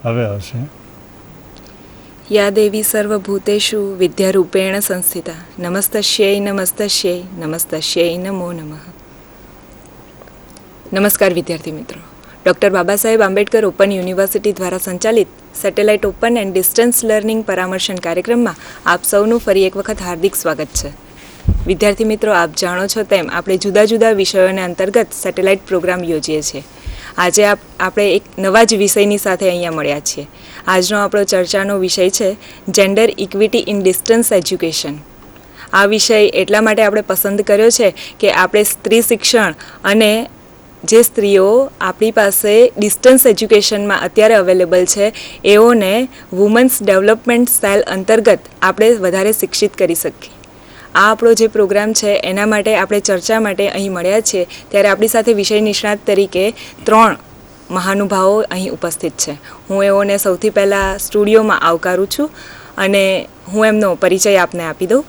હવે આવશે. યા દેવી સર્વભૂતેષુ વિદ્યારૂપેણ સંસ્થિતા નમસ્તસ્યૈ નમસ્તસ્યૈ નમસ્તસ્યૈ નમો નમઃ. નમસ્કાર વિદ્યાર્થી મિત્રો. Doctor Baba Saheb Ambedkar open university દ્વારા સંચાલિત satellite open and distance learning પરામર્શન કાર્યક્રમમાં આપ સૌનું ફરી એક વખત હાર્દિક સ્વાગત છે. વિદ્યાર્થી મિત્રો, આપ જાણો છો તેમ આપણે જુદા જુદા વિષયોને અંતર્ગત સેટેલાઇટ પ્રોગ્રામ યોજીએ છીએ. આજે આપણે એક નવા જ વિષયની સાથે અહીંયા મળ્યા છીએ. આજનો આપણો ચર્ચાનો વિષય છે gender equity in distance education. આ વિષય એટલા માટે આપણે પસંદ કર્યો છે કે આપણે સ્ત્રી શિક્ષણ અને જે સ્ત્રીઓ આપણી પાસે ડિસ્ટન્સ એજ્યુકેશનમાં અત્યારે અવેલેબલ છે એઓને વુમન્સ ડેવલપમેન્ટ સેલ અંતર્ગત આપણે વધારે શિક્ષિત કરી શકીએ. આ આપણો જે પ્રોગ્રામ છે એના માટે આપણે ચર્ચા માટે અહીં મળ્યા છીએ. ત્યારે આપણી સાથે વિષય નિષ્ણાત તરીકે 3 મહાનુભાવો અહીં ઉપસ્થિત છે. હું એઓને સૌથી પહેલાં સ્ટુડિયોમાં આવકારું છું અને હું એમનો પરિચય આપને આપી દઉં.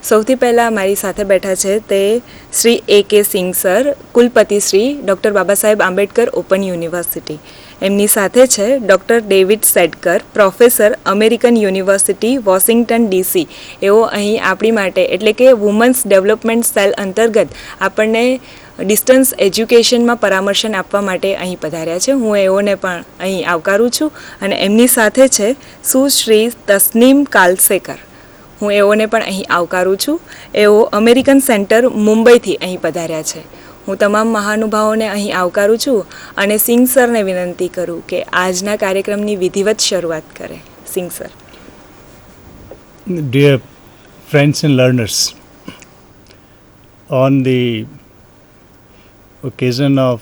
સૌથી પહેલાં મારી સાથે બેઠા છે તે શ્રી A.K. સિંઘ સર, કુલપતિ Shri doctor Baba Saheb Ambedkar open university. એમની સાથે છે doctor David Sadker, professor, American university, Washington DC. એઓ અહીં આપણી માટે એટલે કે વુમન્સ ડેવલપમેન્ટ સેલ અંતર્ગત આપણને ડિસ્ટન્સ એજ્યુકેશનમાં પરામર્શન આપવા માટે અહીં પધાર્યા છે. હું એઓને પણ અહીં આવકારું છું અને એમની સાથે છે સુશ્રી તસ્નીમ કાલસેકર. હું એઓને પણ અહીં આવકારું છું. એઓ અમેરિકન સેન્ટર મુંબઈથી અહીં પધાર્યા છે. હું તમામ મહાનુભાવોને અહીં આવકારું છું અને સિંઘ સરને વિનંતી કરું કે આજના કાર્યક્રમની વિધિવત શરૂઆત કરે. Singh sir. Dear friends and learners, on the occasion of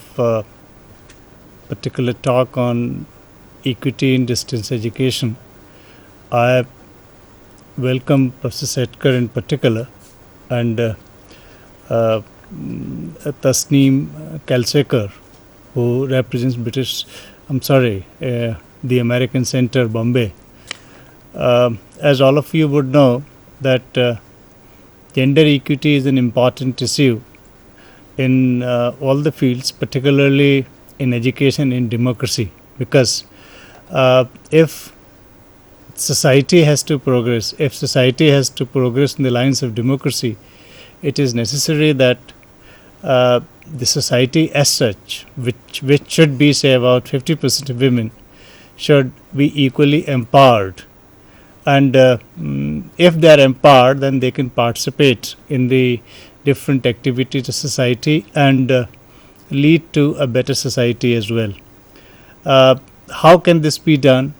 particular talk on equity in distance education, I welcome Professor Setkar in particular and Tasneem Kalsekar, who represents the American Center, Bombay. As all of you would know that gender equity is an important issue in all the fields, particularly in education and democracy, because if society has to progress in the lines of democracy, it is necessary that the society as such, which should be say about 50% of women, should be equally empowered. And if they are empowered, then they can participate in the different activities of society and lead to a better society as well. How can this be done?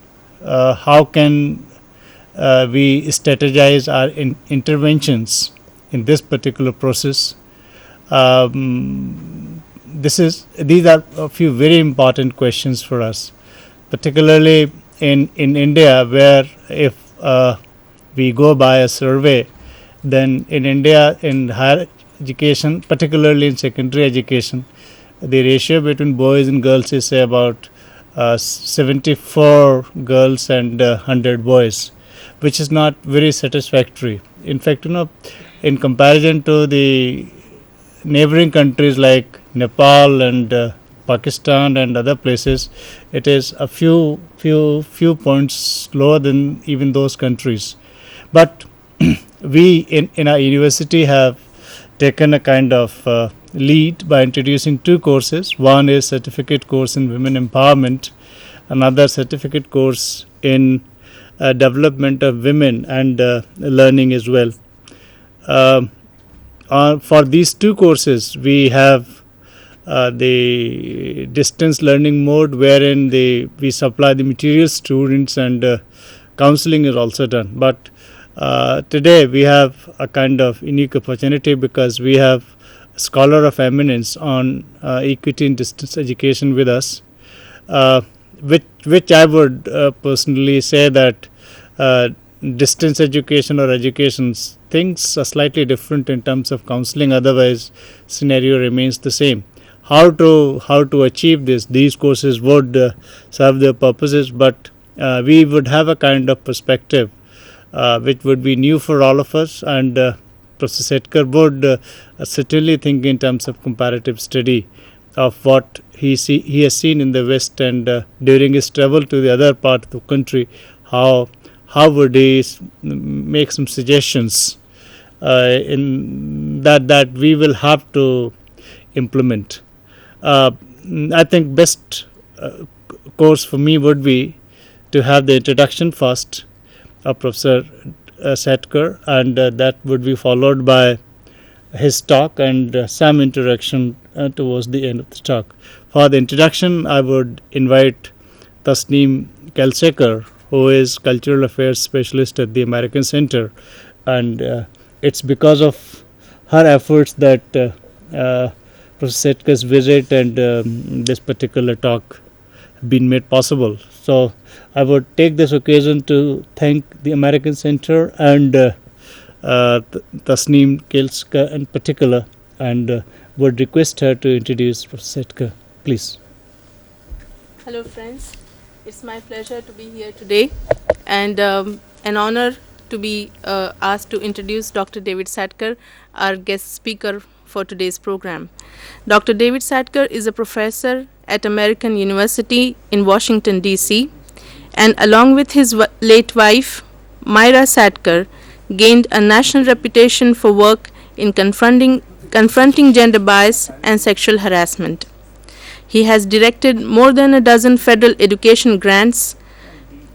How can we strategize our interventions in this particular process? These are a few very important questions for us, particularly in India, where if we go by a survey, then in India, in higher education, particularly in secondary education, the ratio between boys and girls is say about 74 girls and 100 boys, which is not very satisfactory. In fact, in comparison to the neighboring countries like Nepal and Pakistan and other places, it is a few points lower than even those countries. But we in our university have taken a kind of lead by introducing 2 courses. One is certificate course in women empowerment, another certificate course in development of women and learning as well. For these 2 courses, we have the distance learning mode, wherein we supply the materials to students and counseling is also done. But today we have a kind of unique opportunity because we have a scholar of eminence on equity in distance education with us, which I would personally say that distance education or education things are slightly different in terms of counseling, otherwise scenario remains the same. How to achieve this? These courses would serve their purposes, but we would have a kind of perspective which would be new for all of us, and Professor Setkar would certainly think in terms of comparative study of what he has seen in the West, and during his travel to the other part of the country, how would he make some suggestions in that we will have to implement. Uh, I think best course for me would be to have the introduction first of Professor Satker, and that would be followed by his talk and some interaction towards the end of the talk. For the introduction, I would invite Tasneem Kelsekar, who is Cultural Affairs Specialist at the American Center, and it's because of her efforts that Professor Setkar's visit and this particular talk have been made possible. So I would take this occasion to thank the American Center and Tasneem Kelsekar in particular, and would request her to introduce Professor Setkar. Please. Hello friends, it's my pleasure to be here today, and an honor to be asked to introduce Dr. David Satker, our guest speaker for today's program. Dr. David Satker is a professor at American University in Washington, D.C., and along with his late wife, Myra Satker, gained a national reputation for work in confronting gender bias and sexual harassment. He has directed more than a dozen federal education grants,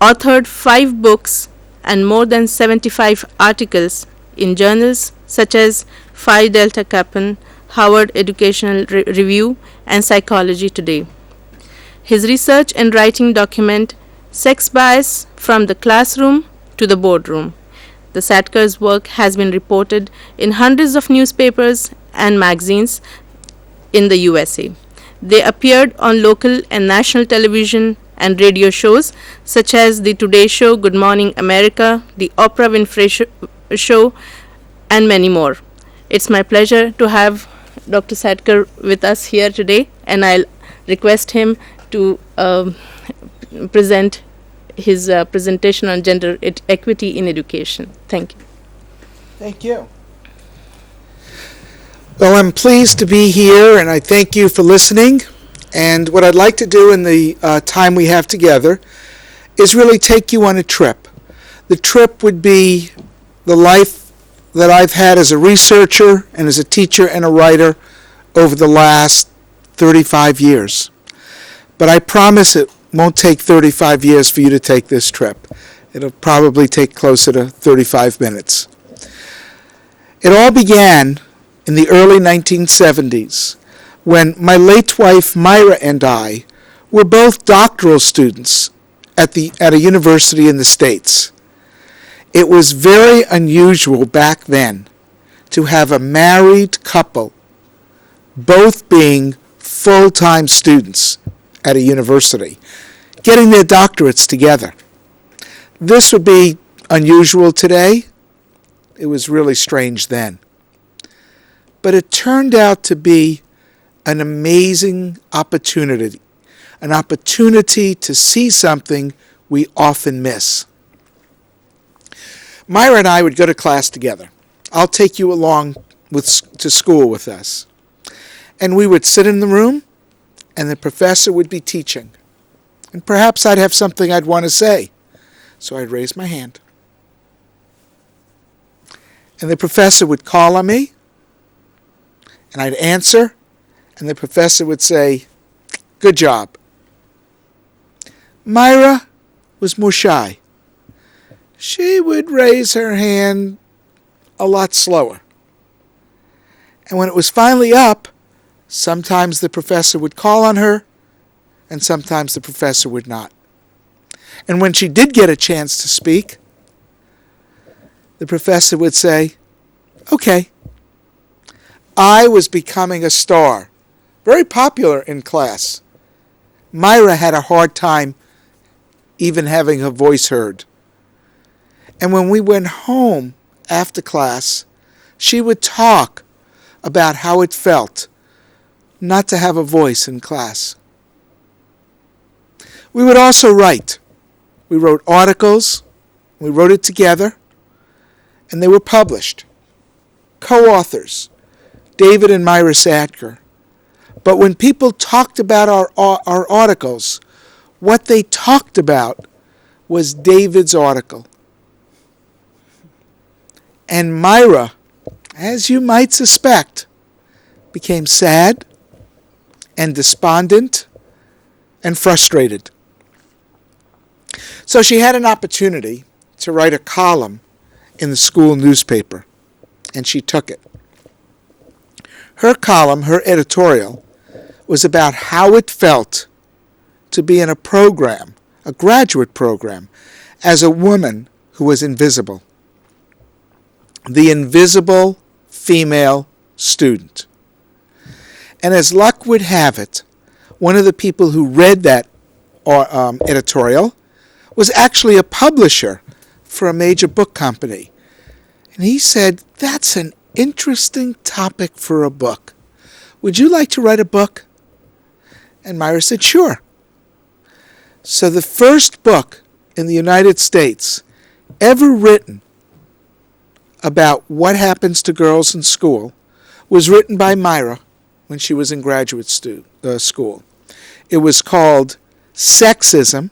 authored 5 books, and more than 75 articles in journals such as Phi Delta Kappan, Harvard Educational Review, and Psychology Today. His research and writing document sex bias from the classroom to the boardroom. The Satker's work has been reported in hundreds of newspapers and magazines in the USA. They appeared on local and national television and radio shows such as The Today Show, Good Morning America, The Oprah Winfrey Show, and many more. It's my pleasure to have Dr. Satker with us here today, and I'll request him to present his presentation on gender equity in education. Thank you. Thank you. Well, I'm pleased to be here, and I thank you for listening. And what I'd like to do in the time we have together is really take you on a trip. The trip would be the life that I've had as a researcher and as a teacher and a writer over the last 35 years. But I promise it won't take 35 years for you to take this trip. It'll probably take closer to 35 minutes. It all began in the early 1970s when my late wife Myra and I were both doctoral students at a university in the States. It was very unusual back then to have a married couple both being full-time students at a university, getting their doctorates together. This would be unusual today. It was really strange then. But it turned out to be an amazing opportunity, an opportunity to see something we often miss. Myra and I would go to class together. I'll take you along to school with us. And we would sit in the room, and the professor would be teaching. And perhaps I'd have something I'd want to say. So I'd raise my hand. And the professor would call on me, and I'd answer, and the professor would say, "Good job." Myra was more shy. She would raise her hand a lot slower. And when it was finally up, sometimes the professor would call on her, and sometimes the professor would not. And when she did get a chance to speak, the professor would say, "Okay." I was becoming a star, very popular in class. Myra had a hard time even having her voice heard. And when we went home after class, she would talk about how it felt not to have a voice in class. We would also write. We wrote articles, we wrote it together, and they were published. Co-authors, David and Myra Satker. But when people talked about our articles, what they talked about was David's article. And Myra, as you might suspect, became sad and despondent and frustrated. So she had an opportunity to write a column in the school newspaper, and she took it. Her column, her editorial, was about how it felt to be in a program, a graduate program, as a woman who was invisible. The invisible female student. And as luck would have it, one of the people who read that editorial was actually a publisher for a major book company. And he said, "That's an interesting topic for a book. Would you like to write a book?" And Myra said, "Sure." So the first book in the United States ever written about what happens to girls in school was written by Myra when she was in graduate school. It was called Sexism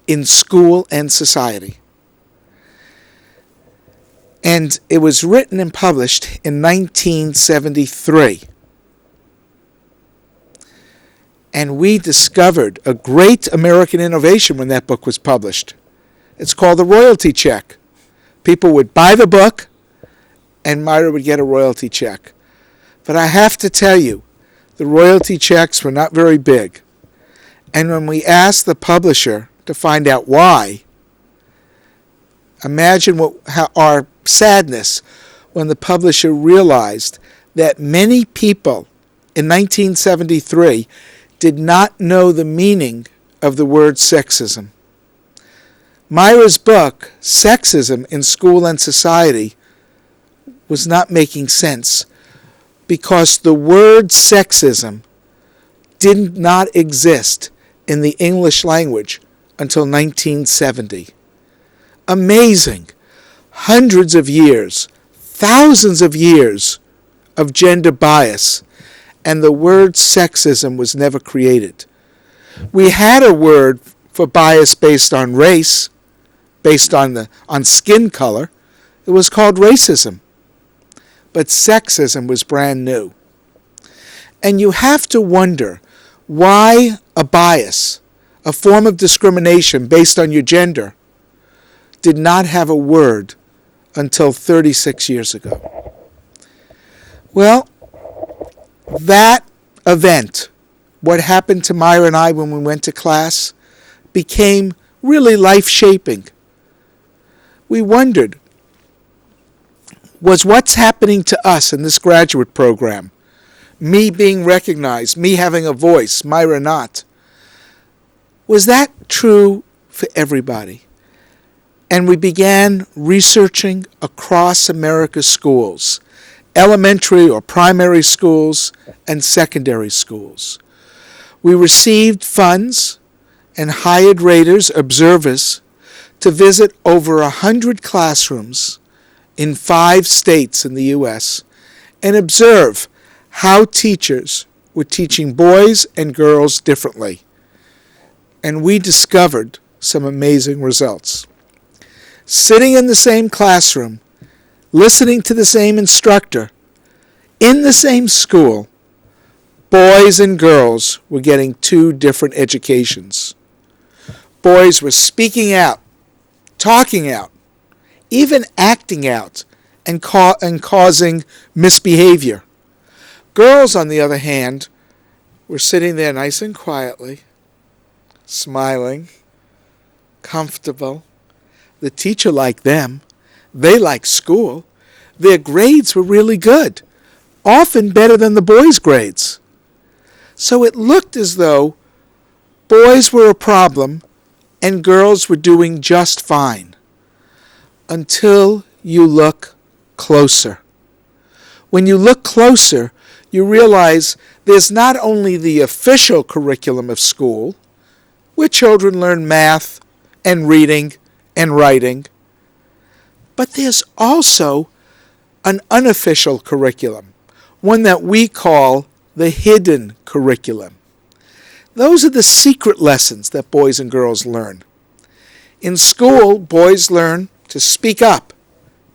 in School and Society. And it was written and published in 1973. And we discovered a great American innovation when that book was published. It's called the royalty check. People would buy the book, and Myra would get a royalty check. But I have to tell you, the royalty checks were not very big. And when we asked the publisher to find out why, imagine our sadness when the publisher realized that many people in 1973 did not know the meaning of the word sexism. Myra's book, Sexism in School and Society, was not making sense because the word sexism did not exist in the English language until 1970. Amazing. Hundreds of years, thousands of years of gender bias, and the word sexism was never created. We had a word for bias based on race, based on skin color. It was called racism. But sexism was brand new. And you have to wonder why a bias, a form of discrimination based on your gender, did not have a word until 36 years ago. Well, that event, what happened to Myra and I when we went to class, became really life-shaping. We wondered, was what's happening to us in this graduate program, me being recognized, me having a voice, Myra not, was that true for everybody? And we began researching across America's schools, elementary or primary schools and secondary schools. We received funds and hired raters, observers, to visit over 100 classrooms in 5 states in the U.S. and observe how teachers were teaching boys and girls differently. And we discovered some amazing results. Sitting in the same classroom, listening to the same instructor, in the same school, boys and girls were getting 2 different educations. Boys were speaking out, talking out, even acting out, and causing misbehavior. Girls, on the other hand, were sitting there nice and quietly, smiling, comfortable. The teacher liked them. They liked school. Their grades were really good, often better than the boys' grades. So it looked as though boys were a problem and girls were doing just fine. Until you look closer. When you look closer, you realize there's not only the official curriculum of school, where children learn math and reading and writing, but there's also an unofficial curriculum, one that we call the hidden curriculum. Those are the secret lessons that boys and girls learn. In school, boys learn to speak up,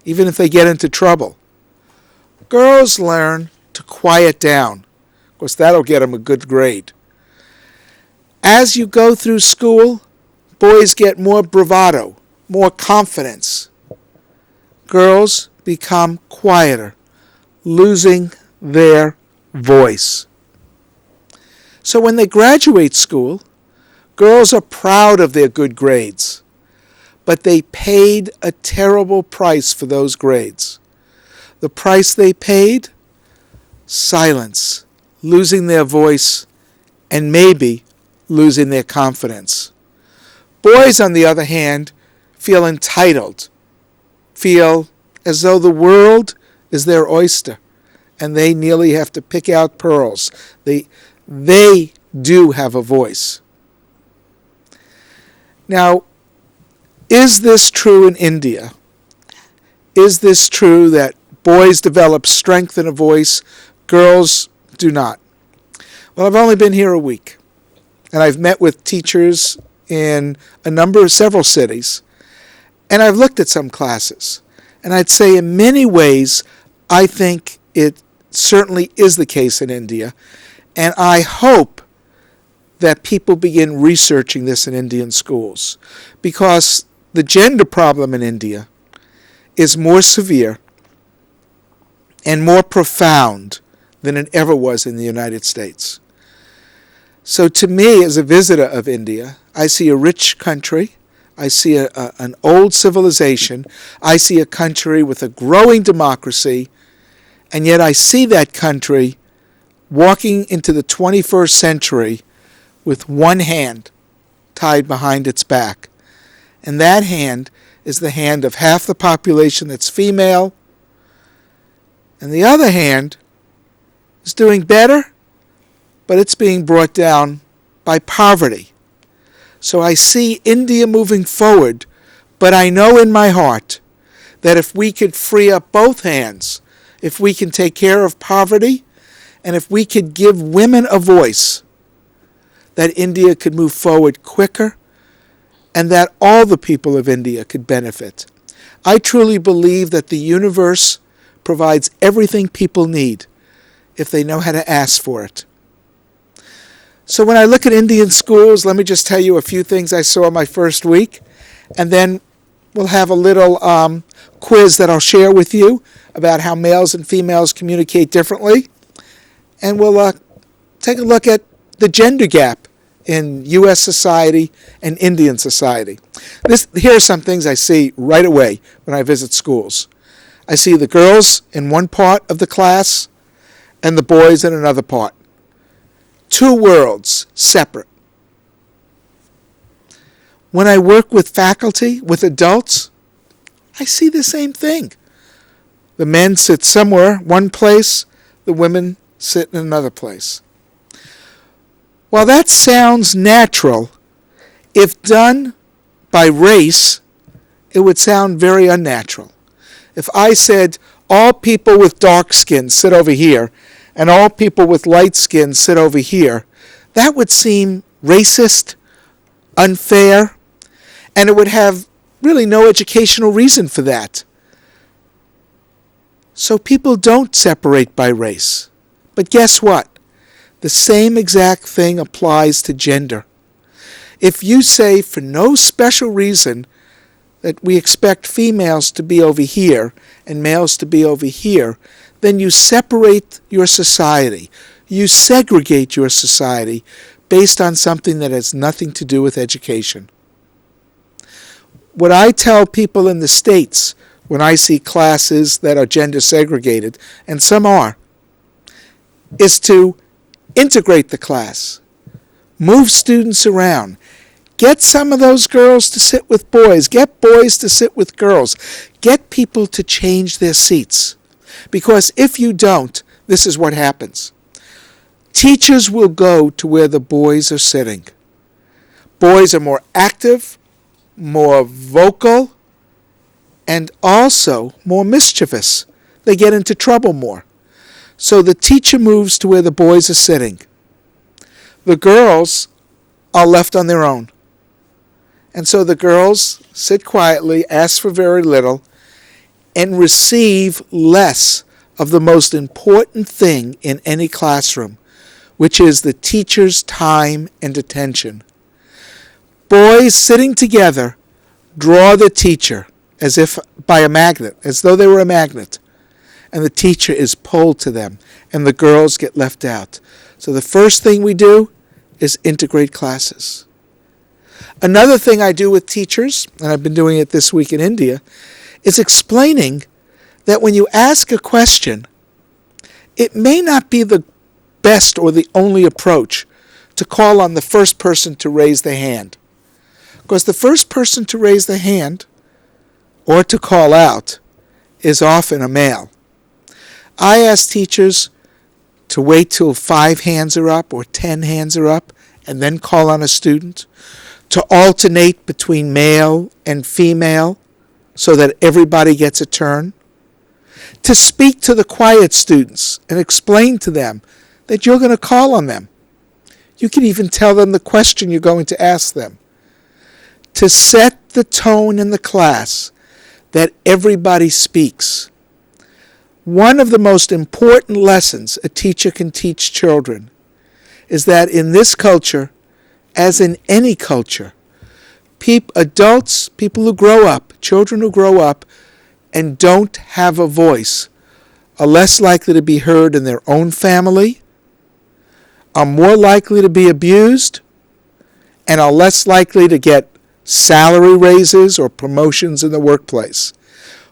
even if they get into trouble. Girls learn to quiet down. Of course, that'll get them a good grade. As you go through school, boys get more bravado, more confidence. Girls become quieter, losing their voice. So when they graduate school, girls are proud of their good grades, but they paid a terrible price for those grades. The price they paid? Silence, losing their voice, and maybe losing their confidence. Boys, on the other hand, feel entitled, feel as though the world is their oyster, and they nearly have to pick out pearls. They do have a voice. Now, is this true in India? Is this true that boys develop strength in a voice, girls do not? Well, I've only been here a week, and I've met with teachers in several cities, and I've looked at some classes. And I'd say in many ways, I think it certainly is the case in India, and I hope that people begin researching this in Indian schools, because the gender problem in India is more severe and more profound than it ever was in the United States. So to me, as a visitor of India, I see a rich country. I see an old civilization. I see a country with a growing democracy, and yet I see that country walking into the 21st century with one hand tied behind its back. And that hand is the hand of half the population that's female, and the other hand is doing better, but it's being brought down by poverty. So I see India moving forward, but I know in my heart that if we could free up both hands, if we can take care of poverty, and if we could give women a voice, that India could move forward quicker, and that all the people of India could benefit. I truly believe that the universe provides everything people need if they know how to ask for it. So when I look at Indian schools, let me just tell you a few things I saw my first week, and then we'll have a little quiz that I'll share with you about how males and females communicate differently, and we'll take a look at the gender gap in U.S. society and Indian society. Here are some things I see right away when I visit schools. I see the girls in one part of the class and the boys in another part. Two worlds separate. When I work with faculty, with adults, I see the same thing. The men sit somewhere, one place, the women sit in another place. While that sounds natural, if done by race, it would sound very unnatural. If I said, all people with dark skin sit over here, and all people with light skin sit over here, that would seem racist, unfair, and it would have really no educational reason for that. So people don't separate by race. But guess what? The same exact thing applies to gender. If you say for no special reason that we expect females to be over here and males to be over here, then you separate your society. You segregate your society based on something that has nothing to do with education. What I tell people in the States when I see classes that are gender segregated, and some are, is to integrate the class. Move students around. Get some of those girls to sit with boys. Get boys to sit with girls. Get people to change their seats. Because if you don't, this is what happens. Teachers will go to where the boys are sitting. Boys are more active, more vocal, and also more mischievous. They get into trouble more. So the teacher moves to where the boys are sitting. The girls are left on their own. And so the girls sit quietly, ask for very little, and receive less of the most important thing in any classroom, which is the teacher's time and attention. Boys sitting together draw the teacher as if by a magnet, as though they were a magnet, and the teacher is pulled to them, and the girls get left out. So the first thing we do is integrate classes. Another thing I do with teachers, and I've been doing it this week in India, is explaining that when you ask a question, it may not be the best or the only approach to call on the first person to raise the hand. Because the first person to raise the hand or to call out is often a male. I ask teachers to wait till 5 hands are up or 10 hands are up and then call on a student, to alternate between male and female so that everybody gets a turn, to speak to the quiet students and explain to them that you're going to call on them. You can even tell them the question you're going to ask them. To set the tone in the class that everybody speaks. One of the most important lessons a teacher can teach children is that in this culture, as in any culture, adults, people who grow up, children who grow up and don't have a voice are less likely to be heard in their own family, are more likely to be abused, and are less likely to get salary raises or promotions in the workplace.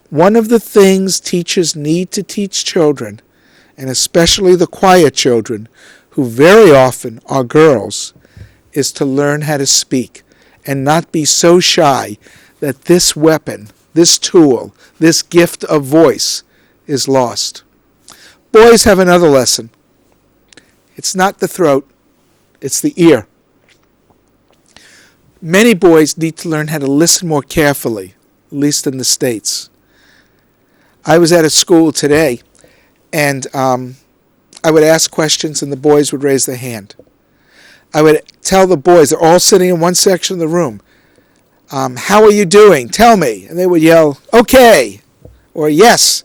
One of the things teachers need to teach children, and especially the quiet children, who very often are girls, is to learn how to speak and not be so shy that this weapon, this tool, this gift of voice is lost. Boys have another lesson. It's not the throat, it's the ear. Many boys need to learn how to listen more carefully, at least in the States. I was at a school today, and I would ask questions, and the boys would raise their hand. I would tell the boys, they're all sitting in one section of the room, how are you doing? Tell me. And they would yell, okay, or yes.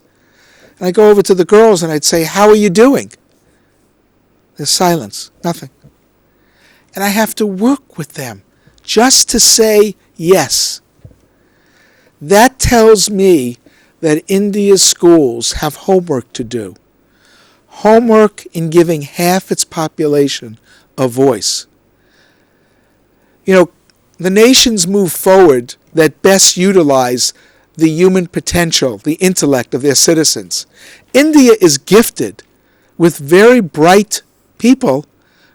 And I'd go over to the girls and I'd say, how are you doing? There's silence, nothing. And I have to work with them just to say yes. That tells me that India's schools have homework to do. Homework in giving half its population a voice. You know, the nations move forward that best utilize the human potential, the intellect of their citizens. India is gifted with very bright people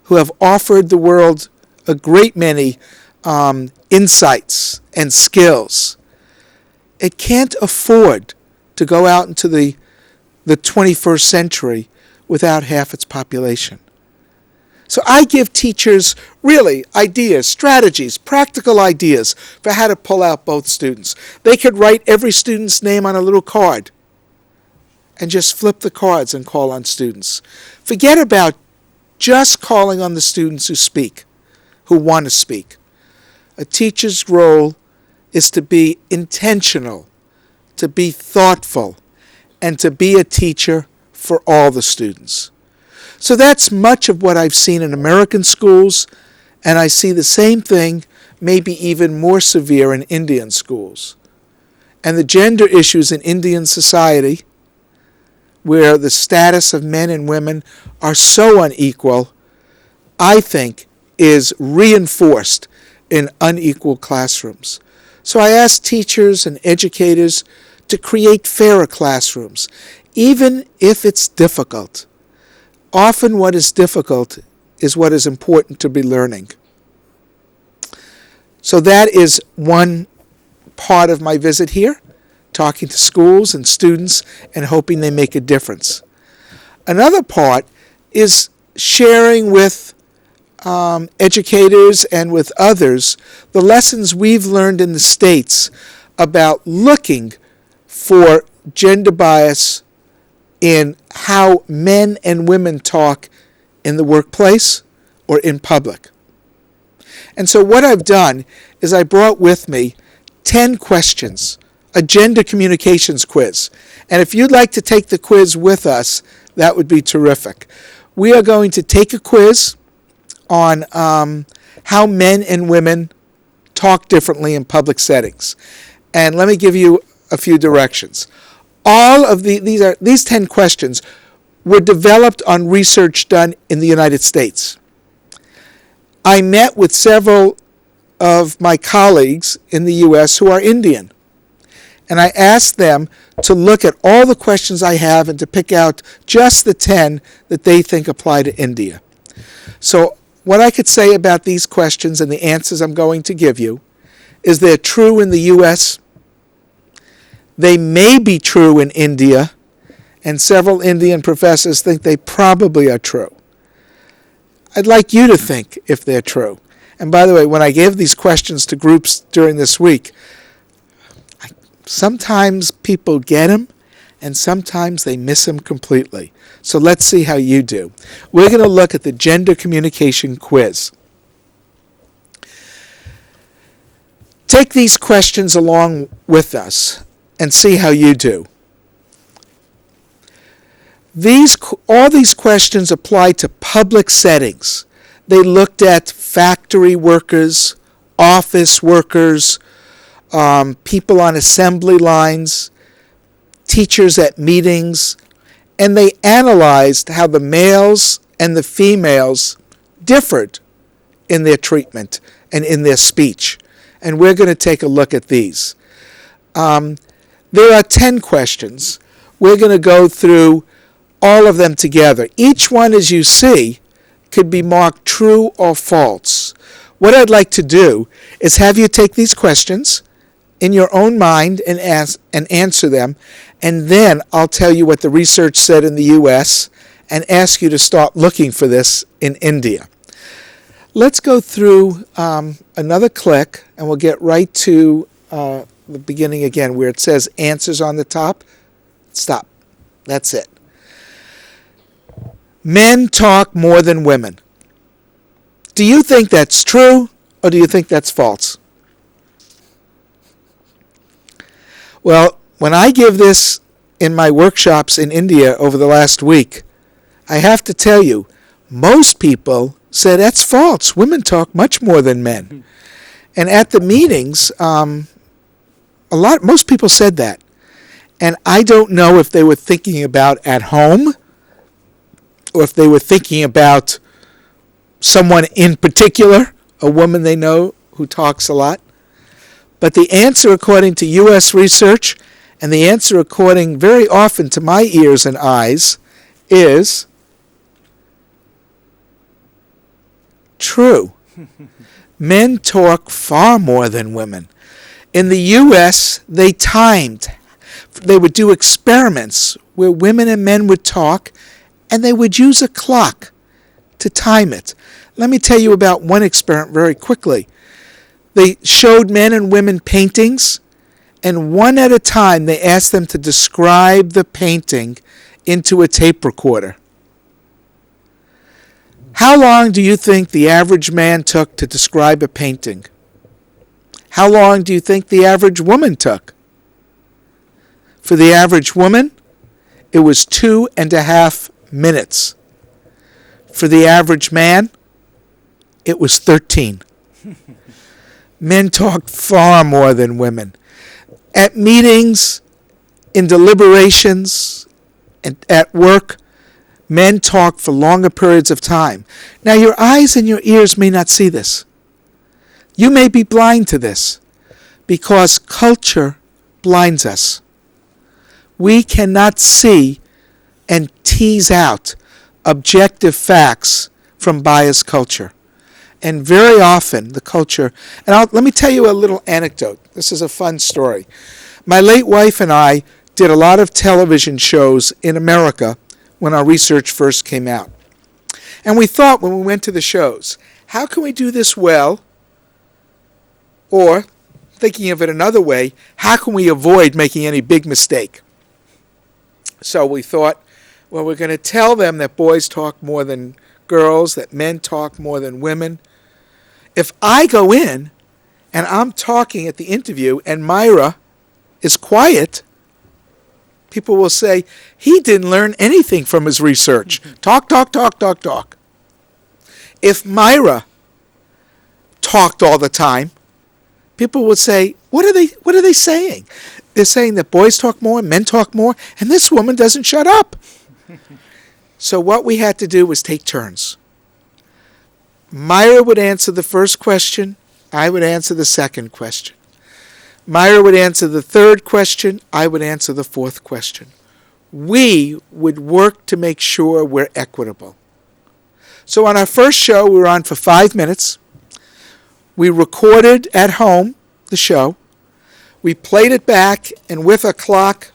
who have offered the world a great many insights and skills. It can't afford to go out into the 21st century without half its population. So I give teachers really ideas, strategies, practical ideas for how to pull out both students. They could write every student's name on a little card and just flip the cards and call on students. Forget about just calling on the students who speak, who want to speak. A teacher's role is to be intentional, to be thoughtful, and to be a teacher for all the students. So that's much of what I've seen in American schools, and I see the same thing, maybe even more severe in Indian schools. And the gender issues in Indian society, where the status of men and women are so unequal, I think is reinforced in unequal classrooms. So I ask teachers and educators to create fairer classrooms, even if it's difficult. Often what is difficult is what is important to be learning. So that is one part of my visit here, talking to schools and students and hoping they make a difference. Another part is sharing with educators and with others the lessons we've learned in the States about looking for gender bias in how men and women talk in the workplace or in public. And so what I've done is I brought with me 10 questions, a gender communications quiz. And if you'd like to take the quiz with us, that would be terrific. We are going to take a quiz on how men and women talk differently in public settings. And let me give you a few directions. All of these 10 questions were developed on research done in the United States. I met with several of my colleagues in the U.S. who are Indian, and I asked them to look at all the questions I have and to pick out just the 10 that they think apply to India. So what I could say about these questions and the answers I'm going to give you is they're true in the U.S., they may be true in India, and several Indian professors think they probably are true. I'd like you to think if they're true. And by the way, when I gave these questions to groups during this week, sometimes people get them, and sometimes they miss them completely. So let's see how you do. We're going to look at the gender communication quiz. Take these questions along with us and see how you do. All these questions apply to public settings. They looked at factory workers, office workers, people on assembly lines, teachers at meetings, and they analyzed how the males and the females differed in their treatment and in their speech. And we're going to take a look at these. There are 10 questions. We're going to go through all of them together. Each one, as you see, could be marked true or false. What I'd like to do is have you take these questions in your own mind and answer them, and then I'll tell you what the research said in the U.S. and ask you to start looking for this in India. Let's go through another click, and we'll get right to the beginning again, where it says answers on the top. Stop. That's it. Men talk more than women. Do you think that's true, or do you think that's false? Well, when I give this in my workshops in India over the last week, I have to tell you, most people say that's false. Women talk much more than men. And at the meetings, most people said that. And I don't know if they were thinking about at home, or if they were thinking about someone in particular, a woman they know who talks a lot. But the answer, according to U.S. research, and the answer according very often to my ears and eyes, is true. Men talk far more than women. In the U.S., they would do experiments where women and men would talk, and they would use a clock to time it. Let me tell you about one experiment very quickly. They showed men and women paintings, and one at a time they asked them to describe the painting into a tape recorder. How long do you think the average man took to describe a painting? How long do you think the average woman took? For the average woman, it was 2.5 minutes. For the average man, it was 13. Men talk far more than women. At meetings, in deliberations, and at work, men talk for longer periods of time. Now, your eyes and your ears may not see this. You may be blind to this because culture blinds us. We cannot see and tease out objective facts from biased culture. And very often the culture, and let me tell you a little anecdote. This is a fun story. My late wife and I did a lot of television shows in America when our research first came out. And we thought when we went to the shows, how can we do this well? Or, thinking of it another way, how can we avoid making any big mistake? So we thought, Well, we're going to tell them that boys talk more than girls, that men talk more than women. If I go in and I'm talking at the interview and Myra is quiet, people will say, he didn't learn anything from his research. Talk, talk, talk, talk, talk. If Myra talked all the time, people would say, what are they saying? They're saying that boys talk more, men talk more, and this woman doesn't shut up. So what we had to do was take turns. Myra would answer the first question, I would answer the second question. Myra would answer the third question, I would answer the fourth question. We would work to make sure we're equitable. So on our first show, we were on for 5 minutes. We recorded at home the show. We played it back, and with a clock,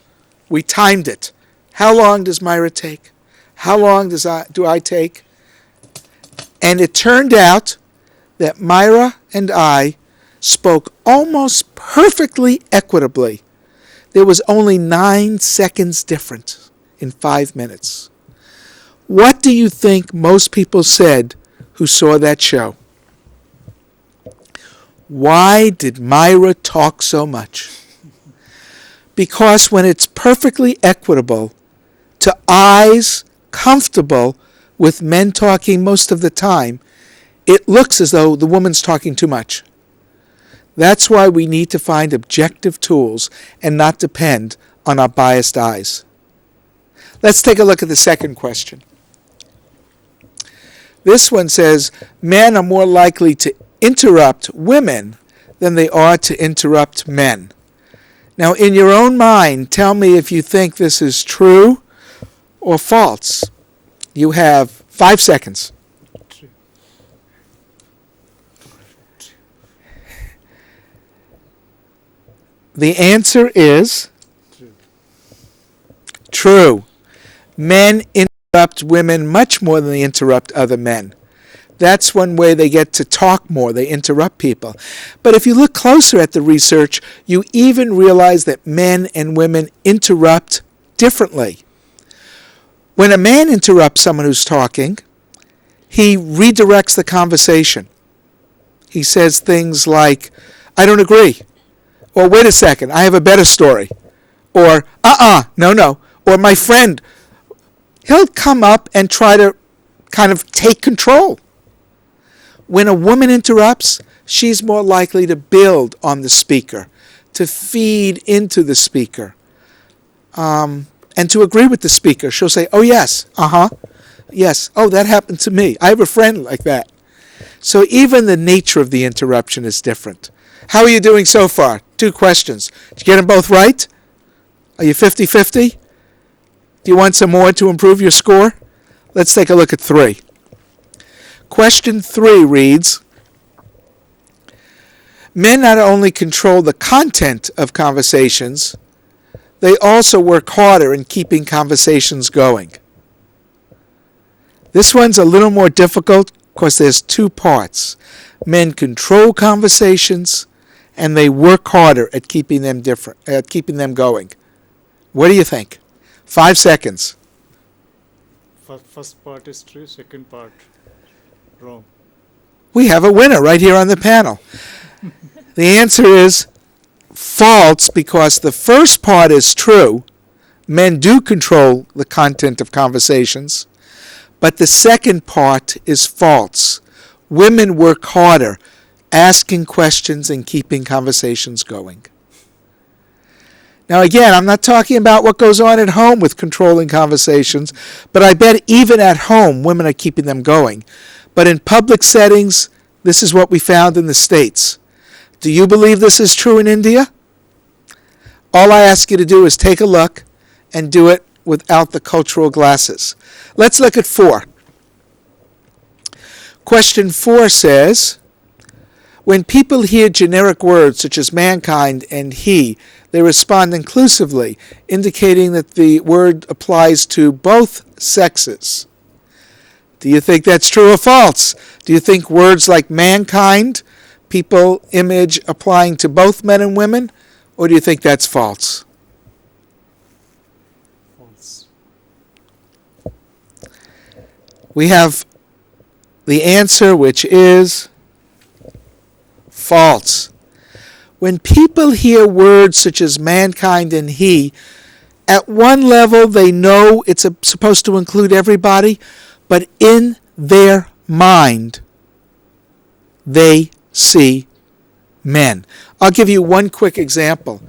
we timed it. How long does Myra take? How long do I take? And it turned out that Myra and I spoke almost perfectly equitably. There was only 9 seconds difference in 5 minutes. What do you think most people said who saw that show? Why did Myra talk so much? Because when it's perfectly equitable, to eyes comfortable with men talking most of the time, it looks as though the woman's talking too much. That's why we need to find objective tools and not depend on our biased eyes. Let's take a look at the second question. This one says, men are more likely to interrupt women than they are to interrupt men. Now, in your own mind, tell me if you think this is true or false. You have 5 seconds. The answer is true. Men interrupt women much more than they interrupt other men. That's one way they get to talk more. They interrupt people. But if you look closer at the research, you even realize that men and women interrupt differently. When a man interrupts someone who's talking, he redirects the conversation. He says things like, I don't agree. Or wait a second, I have a better story. Or, no. Or my friend. He'll come up and try to kind of take control. When a woman interrupts, she's more likely to build on the speaker, to feed into the speaker, and to agree with the speaker. She'll say, oh, yes, yes, oh, that happened to me. I have a friend like that. So even the nature of the interruption is different. How are you doing so far? 2 questions. Did you get them both right? Are you 50-50? Do you want some more to improve your score? Let's take a look at 3. Question 3 reads, men not only control the content of conversations, they also work harder in keeping conversations going. This one's a little more difficult because there's 2 parts. Men control conversations, and they work harder at keeping them going. What do you think? 5 seconds. First part is true, second part wrong. We have a winner right here on the panel. The answer is false, because the first part is true. Men do control the content of conversations. But the second part is false. Women work harder asking questions and keeping conversations going. Now again, I'm not talking about what goes on at home with controlling conversations, but I bet even at home women are keeping them going. But in public settings, this is what we found in the States. Do you believe this is true in India? All I ask you to do is take a look and do it without the cultural glasses. Let's look at 4. Question 4 says, when people hear generic words such as mankind and he, they respond inclusively, indicating that the word applies to both sexes. Do you think that's true or false? Do you think words like mankind, people image applying to both men and women, or do you think that's false? False. We have the answer, which is false. When people hear words such as mankind and he, at one level they know it's supposed to include everybody, but in their mind they see men. I'll give you one quick example.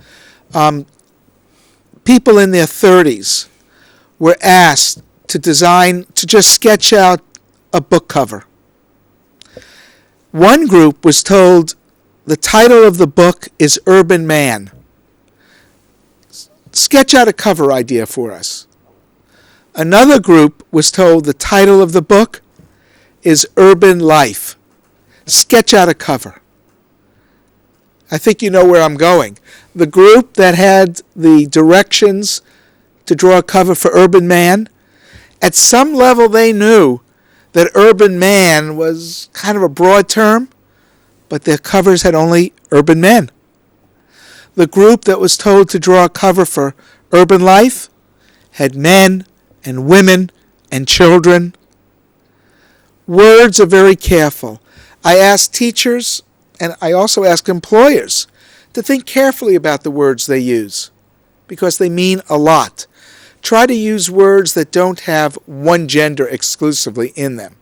People in their 30s were asked to just sketch out a book cover. One group was told the title of the book is Urban Man. Sketch out a cover idea for us. Another group was told the title of the book is Urban Life. Sketch out a cover. I think you know where I'm going. The group that had the directions to draw a cover for Urban Man, at some level they knew that Urban Man was kind of a broad term, but their covers had only Urban Men. The group that was told to draw a cover for Urban Life had men and women and children. Words are very careful. I ask teachers and I also ask employers to think carefully about the words they use because they mean a lot. Try to use words that don't have one gender exclusively in them.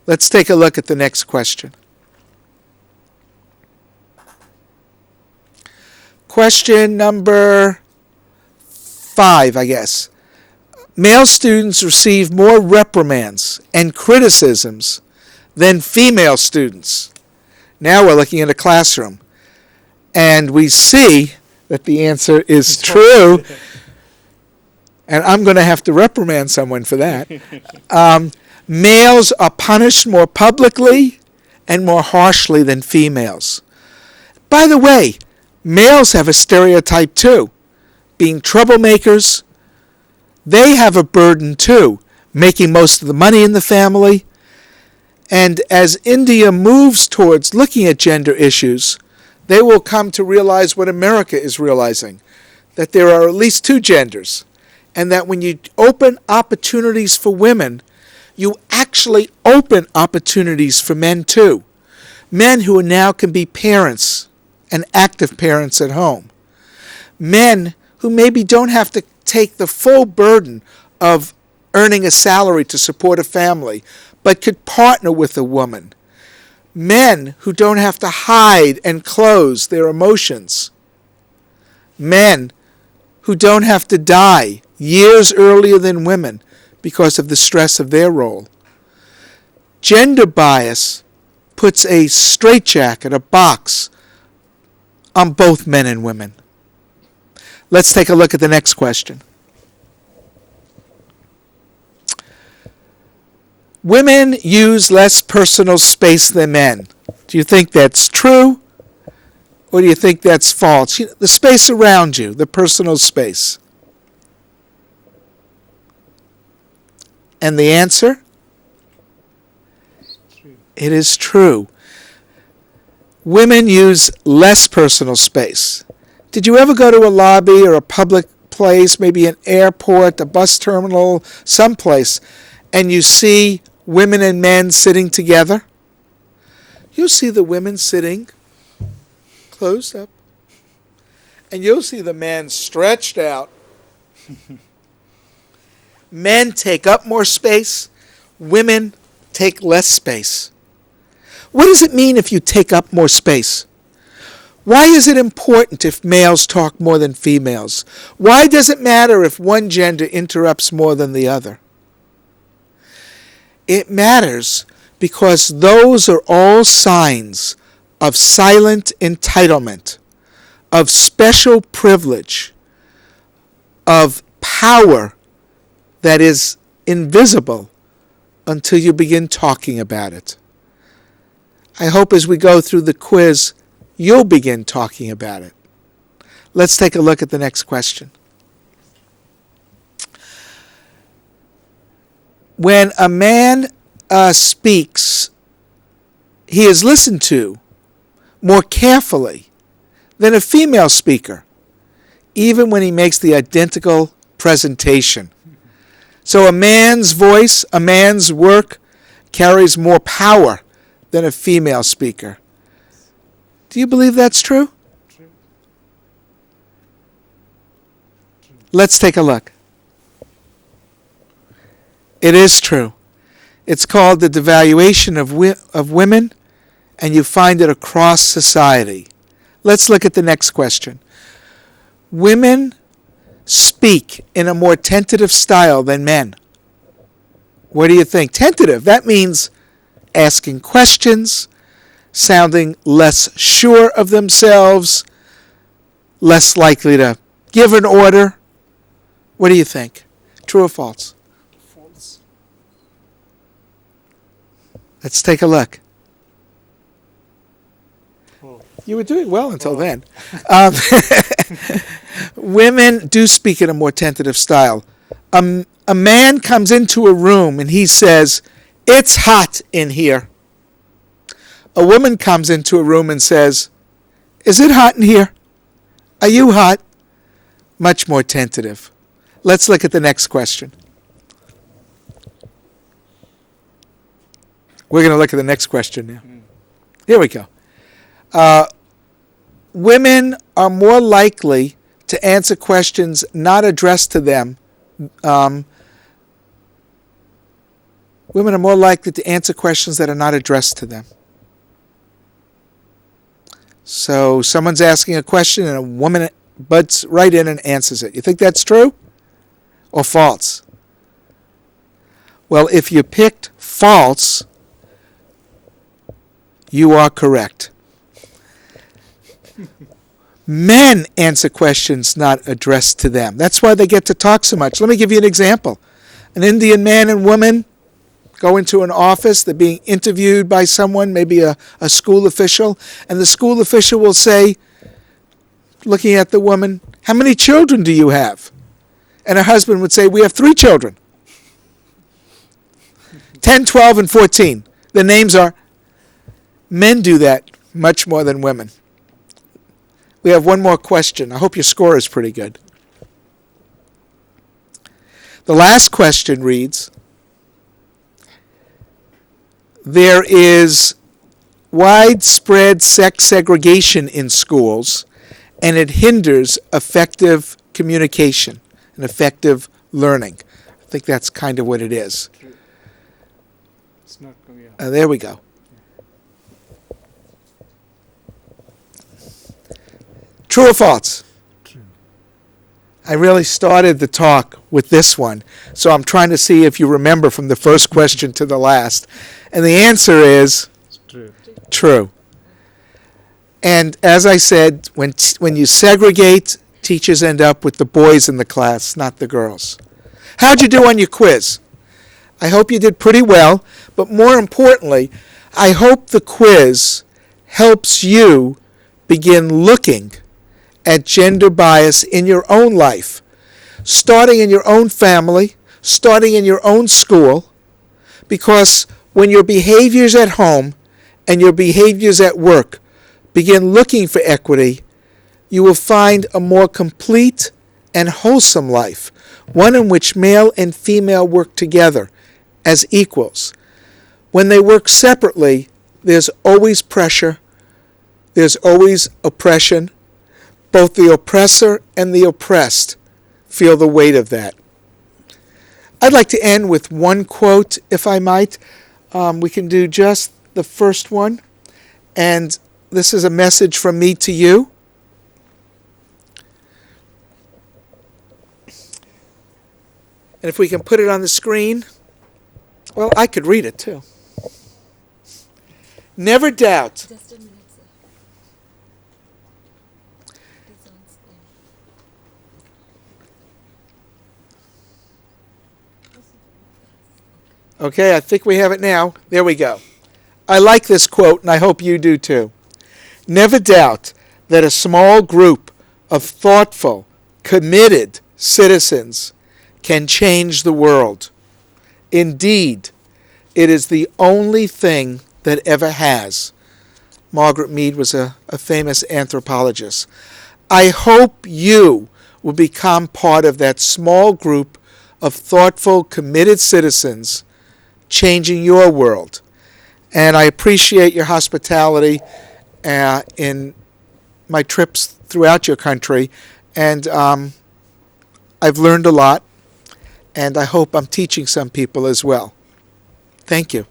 Let's take a look at the next question. Question number 5, I guess. Male students receive more reprimands and criticisms than female students. Now we're looking at a classroom, and we see that the answer is true, and I'm going to have to reprimand someone for that. Males are punished more publicly and more harshly than females. By the way, males have a stereotype too. Being troublemakers, they have a burden too, making most of the money in the family. And as India moves towards looking at gender issues, they will come to realize what America is realizing, that there are at least 2 genders, and that when you open opportunities for women, you actually open opportunities for men too. Men who now can be parents and active parents at home. Men who maybe don't have to take the full burden of earning a salary to support a family, but could partner with a woman. Men who don't have to hide and close their emotions. Men who don't have to die years earlier than women because of the stress of their role. Gender bias puts a straitjacket, a box, on both men and women. Let's take a look at the next question. Women use less personal space than men. Do you think that's true, or do you think that's false? The space around you, the personal space. And the answer? It is true. Women use less personal space. Did you ever go to a lobby or a public place, maybe an airport, a bus terminal, someplace, and you see women and men sitting together? You'll see the women sitting closed up, and you'll see the men stretched out. Men take up more space. Women take less space. What does it mean if you take up more space? Why is it important if males talk more than females? Why does it matter if one gender interrupts more than the other? It matters because those are all signs of silent entitlement, of special privilege, of power that is invisible until you begin talking about it. I hope as we go through the quiz, you'll begin talking about it. Let's take a look at the next question. When a man speaks, he is listened to more carefully than a female speaker, even when he makes the identical presentation. So a man's voice, a man's work carries more power than a female speaker. Do you believe that's true? Let's take a look. It is true. It's called the devaluation of women, and you find it across society. Let's look at the next question. Women speak in a more tentative style than men. What do you think? Tentative, that means asking questions, sounding less sure of themselves, less likely to give an order. What do you think? True or false? False. Let's take a look. Oh. You were doing well until then. Women do speak in a more tentative style. A man comes into a room and he says, "It's hot in here." A woman comes into a room and says, "Is it hot in here? Are you hot?" Much more tentative. Let's look at the next question. We're going to look at the next question now. Here we go. Women are more likely to answer questions not addressed to them. Women are more likely to answer questions that are not addressed to them. So someone's asking a question and a woman butts right in and answers it. You think that's true or false? Well, if you picked false, you are correct. Men answer questions not addressed to them. That's why they get to talk so much. Let me give you an example. An Indian man and woman go into an office. They're being interviewed by someone, maybe a school official, and the school official will say, looking at the woman, "How many children do you have?" And her husband would say, "We have 3 children. 10, 12, and 14. The names are..." Men do that much more than women. We have one more question. I hope your score is pretty good. The last question reads, there is widespread sex segregation in schools, and it hinders effective communication and effective learning. I think that's kind of what it is. It's not coming out. There we go. True or false? True. I really started the talk with this one, so I'm trying to see if you remember from the first question to the last. And the answer is It's true. true. And as I said, when you segregate, teachers end up with the boys in the class, not the girls. How'd you do on your quiz? I hope you did pretty well, but more importantly, I hope the quiz helps you begin looking at gender bias in your own life, starting in your own family, starting in your own school, because when your behaviors at home and your behaviors at work begin looking for equity, you will find a more complete and wholesome life, one in which male and female work together as equals. When they work separately, there's always pressure, there's always oppression. Both the oppressor and the oppressed feel the weight of that. I'd like to end with one quote, if I might. We can do just the first one. And this is a message from me to you. And if we can put it on the screen, well, I could read it too. Never doubt. Just a minute, sir. It is on screen. Okay, I think we have it now. There we go. I like this quote, and I hope you do too. Never doubt that a small group of thoughtful, committed citizens can change the world. Indeed, it is the only thing that ever has. Margaret Mead was a famous anthropologist. I hope you will become part of that small group of thoughtful, committed citizens changing your world. And I appreciate your hospitality in my trips throughout your country. And I've learned a lot, and I hope I'm teaching some people as well. Thank you.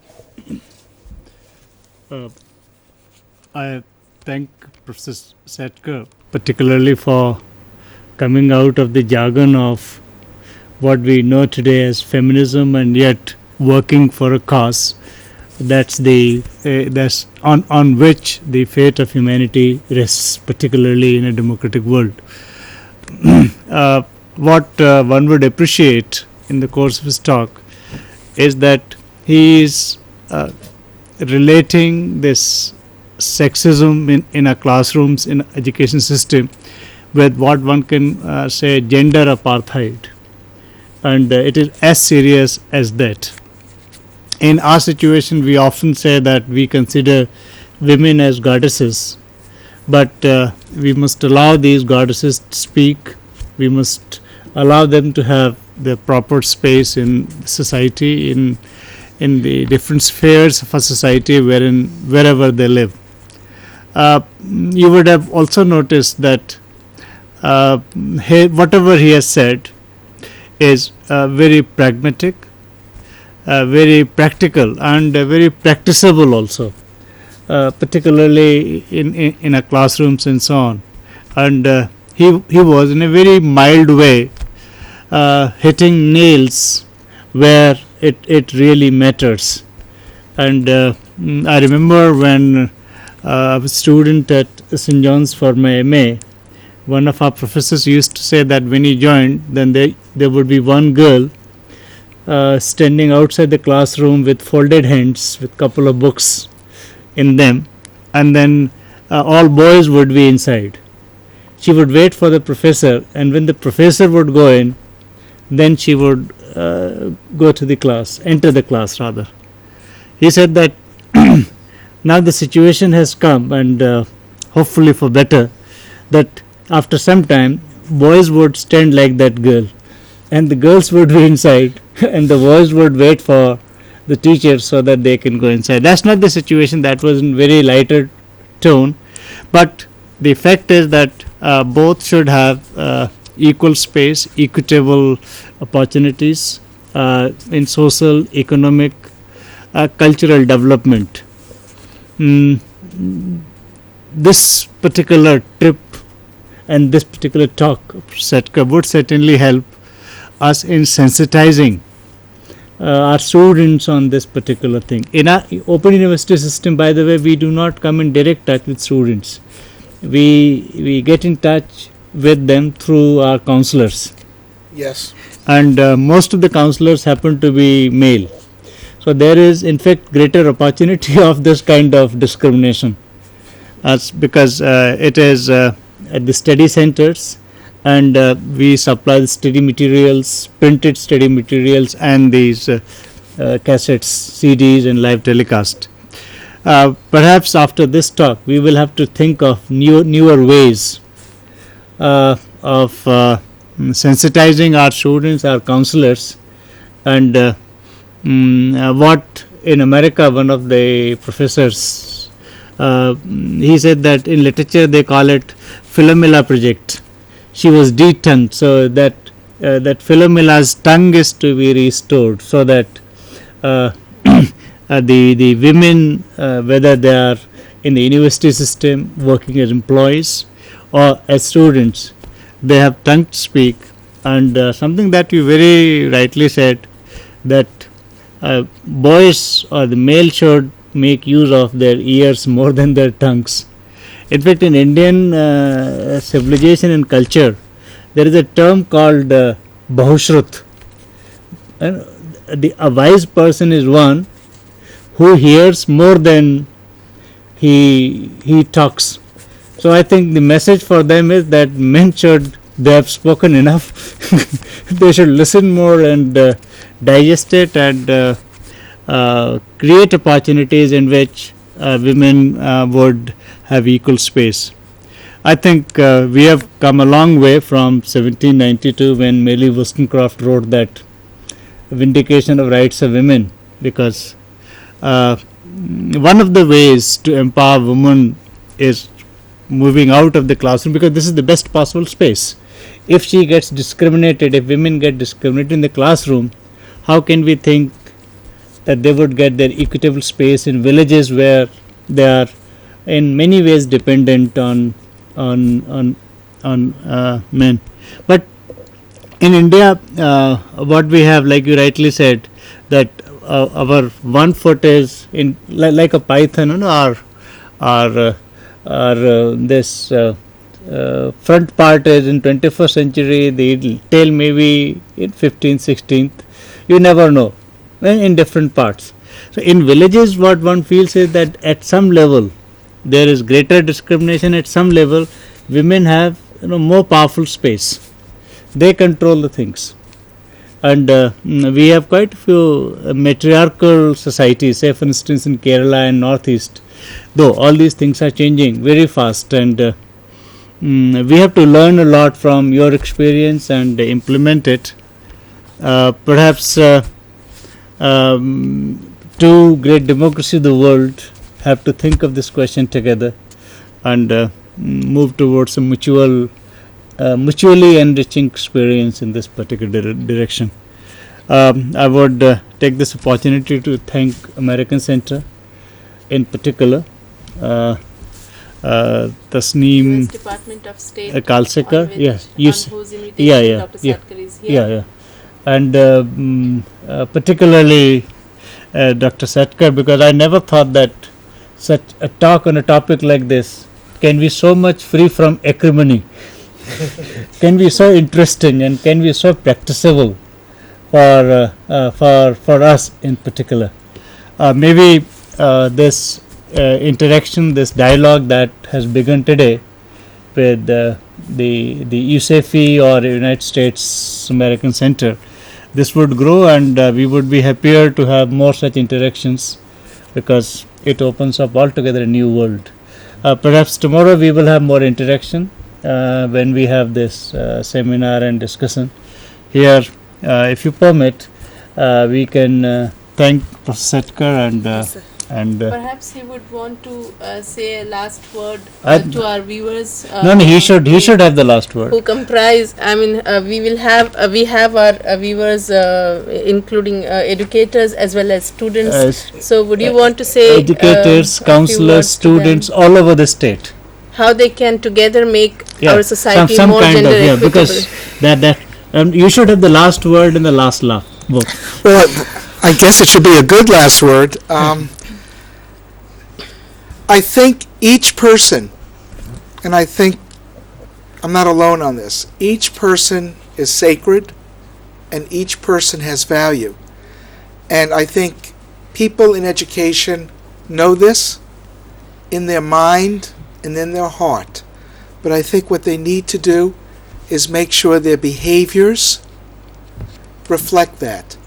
I thank Professor Satker particularly for coming out of the jargon of what we know today as feminism and yet working for a cause that's on which the fate of humanity rests, particularly in a democratic world. What one would appreciate in the course of his talk is that he is relating this sexism in our classrooms, in education system, with what one can say gender apartheid, and it is as serious as that. In our situation, we often say that we consider women as goddesses, but we must allow these goddesses to speak. We must allow them to have the proper space in society, in the different spheres of a society wherever they live. You would have also noticed that whatever he has said is very pragmatic, very practical, and very practicable also, particularly in our classrooms and so on. And he was in a very mild way hitting nails where it really matters. And I remember when I was a student at St. John's for my MA, one of our professors used to say that when he joined, then there would be one girl standing outside the classroom with folded hands with couple of books in them, and then all boys would be inside. She would wait for the professor, and when the professor would go in, then she would enter the class rather. He said that now the situation has come, and hopefully for better, that after some time boys would stand like that girl, and the girls would be inside, and the boys would wait for the teacher so that they can go inside. That's not the situation. That was in very lighter tone, but the fact is that both should have equal space, equitable opportunities in social, economic, cultural development. This particular trip and this particular talk would certainly help us in sensitizing our students on this particular thing. In our open university system, by the way, we do not come in direct touch with students. We get in touch with them through our counselors. Yes. And most of the counselors happen to be male. So there is in fact greater opportunity of this kind of discrimination, because it is at the study centers, and we supply the study materials, printed study materials, and these cassettes, CDs, and live telecast. Perhaps after this talk we will have to think of newer ways of sensitizing our students, our counselors. And what in America, one of the professors, he said that in literature they call it Philomela project. She was detongued, so that Philomela's tongue is to be restored, so that the women, whether they are in the university system working as employees or as students, they have tongue to speak. And something that you very rightly said, that boys or the male should make use of their ears more than their tongues. In fact, in Indian civilization and culture, there is a term called bahushrut. A wise person is one who hears more than he talks. So I think the message for them is that men they have spoken enough. They should listen more and digest it, and create opportunities in which women would have equal space. I think we have come a long way from 1792, when Mary Wollstonecraft wrote that vindication of rights of women, because one of the ways to empower women is moving out of the classroom, because this is the best possible space. If she gets discriminated, if women get discriminated in the classroom, how can we think that they would get their equitable space in villages where they are in many ways dependent on men? But in India, what we have, like you rightly said, that our 1 foot is in like a python, this front part is in 21st century, the tail maybe in 15th, 16th. You never know, in different parts. So in villages, what one feels is that at some level there is greater discrimination. At some level, women have more powerful space. They control the things, and we have quite a few matriarchal societies. Say, for instance, in Kerala and Northeast. Though all these things are changing very fast, and we have to learn a lot from your experience and implement it. Perhaps two great democracies of the world have to think of this question together and move towards a mutually enriching experience in this particular direction. I would take this opportunity to thank American Center, in particular, Tasneem US Department of State, Kalsekar, on whose invitation Dr. Satkar is here. And particularly Dr. Satkar, because I never thought that such a talk on a topic like this can be so much free from acrimony, can be so interesting, and can be so practicable for us in particular. Maybe this interaction, this dialogue that has begun today with the USAFE or United States American Center, this would grow, and we would be happier to have more such interactions, because it opens up altogether a new world. Perhaps tomorrow we will have more interaction when we have this seminar and discussion. Here, if you permit, we can thank Professor Satkar and perhaps he would want to say a last word to our viewers. He should have the last word. Who comprise? I mean, we have our viewers, including educators as well as students. So, would you want to say educators, counselors, students all over the state, how they can together make our society some more kind gender of, equitable? because that you should have the last word and the last laugh, both. Well, I guess it should be a good last word. I think each person, and I think I'm not alone on this, each person is sacred and each person has value. And I think people in education know this in their mind and in their heart. But I think what they need to do is make sure their behaviors reflect that.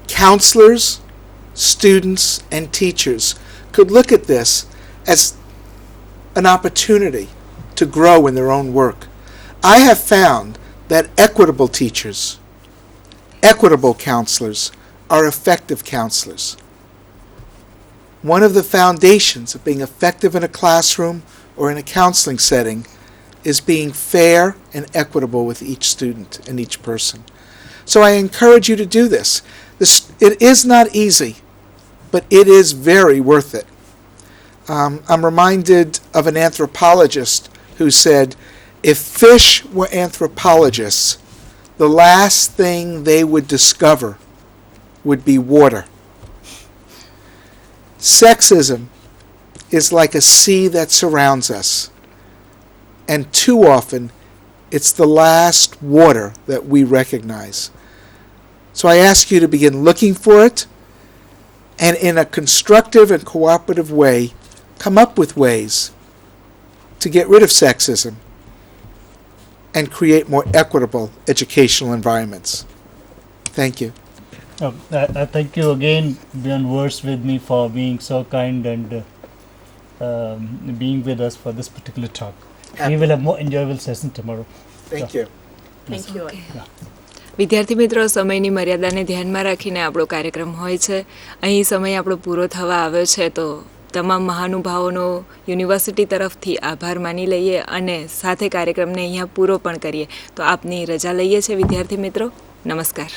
Counselors, students, and teachers could look at this as an opportunity to grow in their own work. I have found that equitable teachers, equitable counselors, are effective counselors. One of the foundations of being effective in a classroom or in a counseling setting is being fair and equitable with each student and each person. So I encourage you to do this. It is not easy, but it is very worth it. I'm reminded of an anthropologist who said, if fish were anthropologists, the last thing they would discover would be water. Sexism is like a sea that surrounds us, and too often it's the last water that we recognize. So I ask you to begin looking for it, and in a constructive and cooperative way, come up with ways to get rid of sexism and create more equitable educational environments. Thank you. I thank you again, beyond words, with me, for being so kind and being with us for this particular talk. We will have more enjoyable session tomorrow. Thank you. Thank you all. Yeah. વિદ્યાર્થી મિત્રો, સમયની મર્યાદાને ધ્યાનમાં રાખીને આપણો કાર્યક્રમ હોય છે. અહીં સમય આપણો પૂરો થવા આવ્યો છે, તો તમામ મહાનુભાવોનો યુનિવર્સિટી તરફથી આભાર માની લઈએ અને સાથે કાર્યક્રમને અહીંયા પૂરો પણ કરીએ. તો આપની રજા લઈએ છીએ વિદ્યાર્થી મિત્રો. નમસ્કાર.